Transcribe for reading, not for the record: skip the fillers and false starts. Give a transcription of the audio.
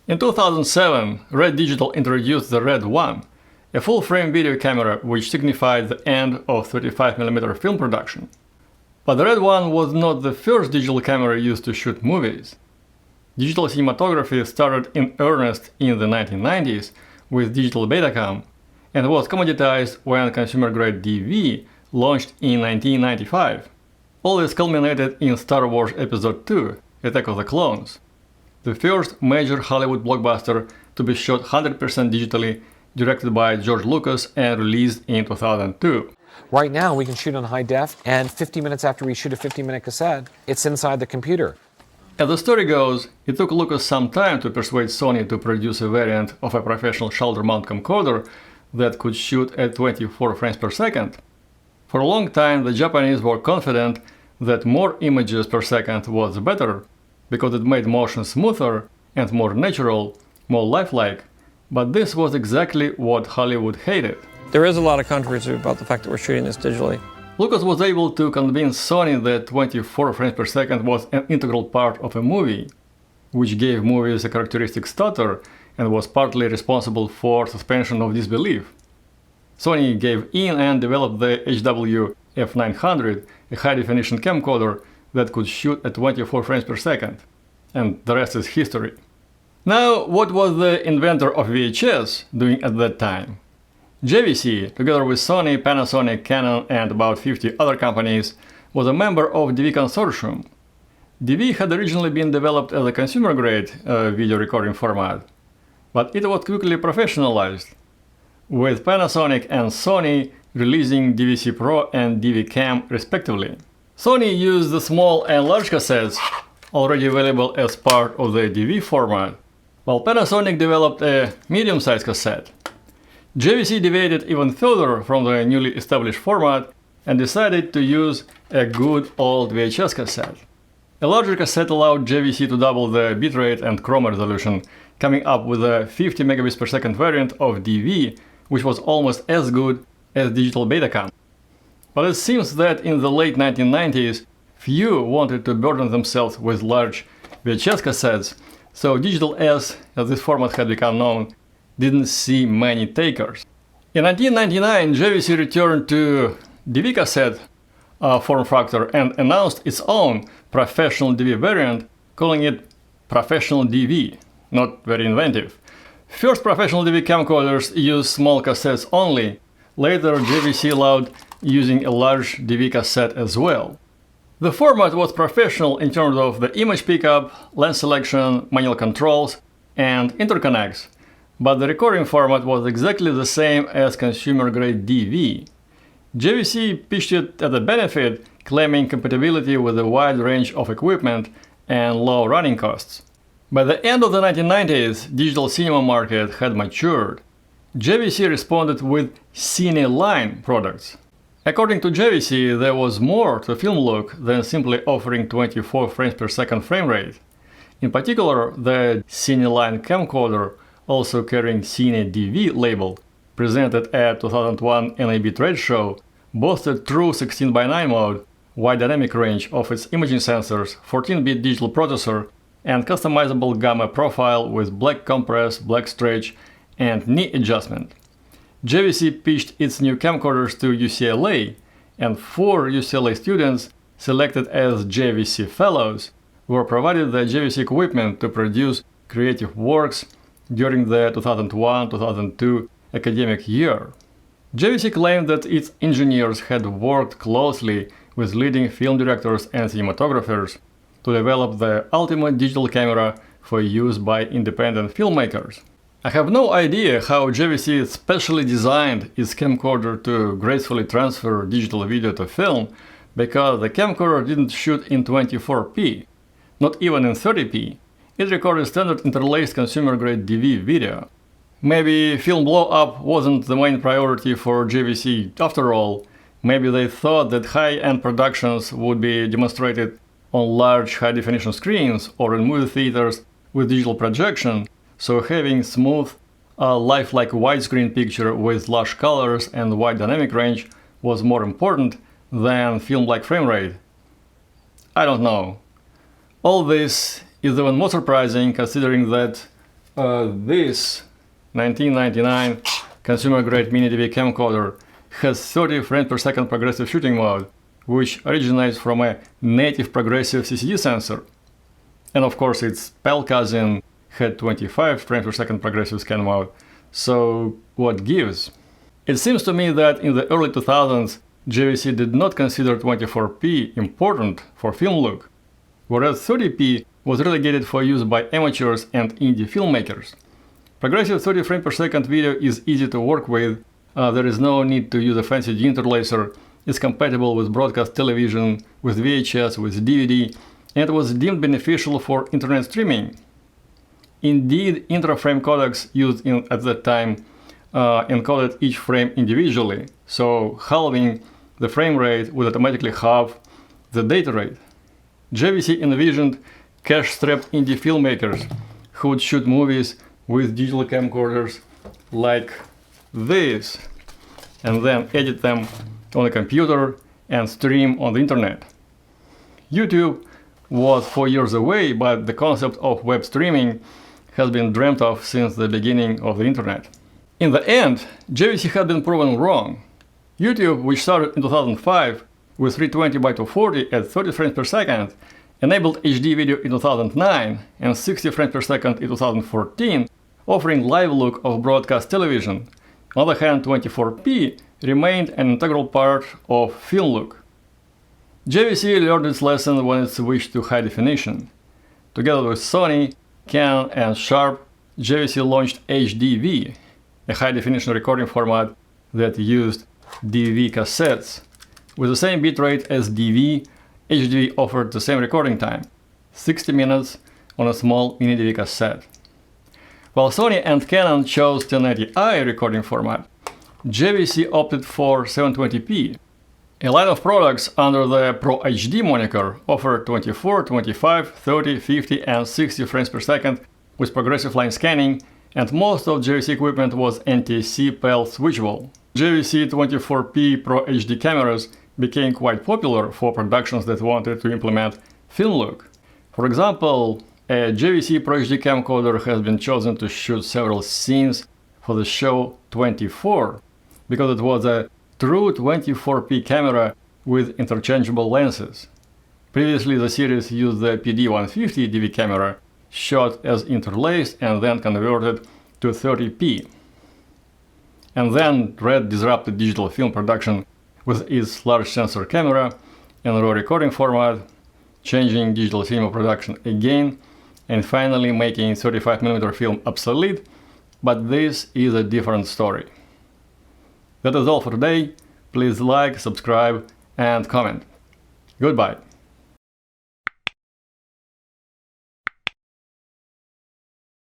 In 2007, Red Digital introduced the Red One, a full-frame video camera which signified the end of 35mm film production. But the Red One was not the first digital camera used to shoot movies. Digital cinematography started in earnest in the 1990s with digital Betacam and was commoditized when consumer-grade DV launched in 1995. All this culminated in Star Wars Episode II: Attack of the Clones, the first major Hollywood blockbuster to be shot 100% digitally, directed by George Lucas and released in 2002. Right now, we can shoot on high def, and 50 minutes after we shoot a 50-minute cassette, it's inside the computer. As the story goes, it took Lucas some time to persuade Sony to produce a variant of a professional shoulder mount camcorder that could shoot at 24 frames per second. For a long time, the Japanese were confident that more images per second was better, because it made motion smoother and more natural, more lifelike, but this was exactly what Hollywood hated. There is a lot of controversy about the fact that we're shooting this digitally. Lucas was able to convince Sony that 24 frames per second was an integral part of a movie, which gave movies a characteristic stutter and was partly responsible for suspension of disbelief. Sony gave in and developed the HW F900, a high-definition camcorder that could shoot at 24 frames per second. And the rest is history. Now, what was the inventor of VHS doing at that time? JVC, together with Sony, Panasonic, Canon, and about 50 other companies, was a member of DV Consortium. DV had originally been developed as a consumer-grade video recording format, but it was quickly professionalized, with Panasonic and Sony releasing DVC Pro and DV Cam respectively. Sony used the small and large cassettes, already available as part of the DV format, while Panasonic developed a medium-sized cassette. JVC deviated even further from the newly established format and decided to use a good old VHS cassette. A larger cassette allowed JVC to double the bitrate and chroma resolution, coming up with a 50 megabits per second variant of DV, which was almost as good as digital Betacam. But it seems that in the late 1990s, few wanted to burden themselves with large VHS cassettes, so Digital S, as this format had become known, didn't see many takers. In 1999, JVC returned to DV cassette form factor and announced its own professional DV variant, calling it Professional DV. Not very inventive. First professional DV camcorders used small cassettes only. Later, JVC allowed using a large DV cassette as well. The format was professional in terms of the image pickup, lens selection, manual controls, and interconnects, but the recording format was exactly the same as consumer-grade DV. JVC pitched it as a benefit, claiming compatibility with a wide range of equipment and low running costs. By the end of the 1990s, digital cinema market had matured. JVC responded with Cine Line products. According to JVC, there was more to film look than simply offering 24 frames per second frame rate. In particular, the Cine Line camcorder, also carrying Cine DV label, presented at 2001 NAB trade show, boasted true 16:9 mode, wide dynamic range of its imaging sensors, 14-bit digital processor, and customizable gamma profile with black compress, black stretch, and knee adjustment. JVC pitched its new camcorders to UCLA, and 4 UCLA students, selected as JVC Fellows, were provided the JVC equipment to produce creative works during the 2001-2002 academic year. JVC claimed that its engineers had worked closely with leading film directors and cinematographers to develop the ultimate digital camera for use by independent filmmakers. I have no idea how JVC specially designed its camcorder to gracefully transfer digital video to film, because the camcorder didn't shoot in 24p, not even in 30p. It recorded standard interlaced consumer-grade DV video. Maybe film blow-up wasn't the main priority for JVC after all. Maybe they thought that high-end productions would be demonstrated on large high-definition screens or in movie theaters with digital projection, so having smooth, lifelike widescreen picture with lush colors and wide dynamic range was more important than film-like frame rate. I don't know. All this is even more surprising considering that This 1999 consumer-grade mini-DV camcorder has 30 frames per second progressive shooting mode, which originates from a native progressive CCD sensor. And of course its pal cousin had 25 frames per second progressive scan mode. So what gives? It seems to me that in the early 2000s, JVC did not consider 24p important for film look, whereas 30p was relegated for use by amateurs and indie filmmakers. Progressive 30 frames per second video is easy to work with, there is no need to use a fancy deinterlacer, it's compatible with broadcast television, with VHS, with DVD, and was deemed beneficial for internet streaming. Indeed, intra-frame codecs used at that time encoded each frame individually, so halving the frame rate would automatically halve the data rate. JVC envisioned cash-strapped indie filmmakers who would shoot movies with digital camcorders like this, and then edit them on a computer and stream on the internet. YouTube was 4 years away, but the concept of web streaming has been dreamt of since the beginning of the internet. In the end, JVC had been proven wrong. YouTube, which started in 2005 with 320 by 240 at 30 frames per second, enabled HD video in 2009 and 60 frames per second in 2014, offering live look of broadcast television. On the other hand, 24p remained an integral part of film look. JVC learned its lesson when it switched to high definition. Together with Sony, Canon and Sharp, JVC launched HDV, a high definition recording format that used DV cassettes. With the same bitrate as DV, HDV offered the same recording time, 60 minutes on a small mini DV cassette. While Sony and Canon chose 1080i recording format, JVC opted for 720p. A line of products under the Pro HD moniker offered 24, 25, 30, 50 and 60 frames per second with progressive line scanning, and most of JVC equipment was NTSC PAL switchable. JVC 24p Pro HD cameras became quite popular for productions that wanted to implement film look. For example, a JVC Pro HD camcorder has been chosen to shoot several scenes for the show 24 because it was a true 24p camera with interchangeable lenses. Previously, the series used the PD150 DV camera, shot as interlaced and then converted to 30p. And then Red disrupted digital film production with its large sensor camera and raw recording format, changing digital cinema production again, and finally making 35mm film obsolete, but this is a different story. That is all for today. Please like, subscribe and comment. Goodbye.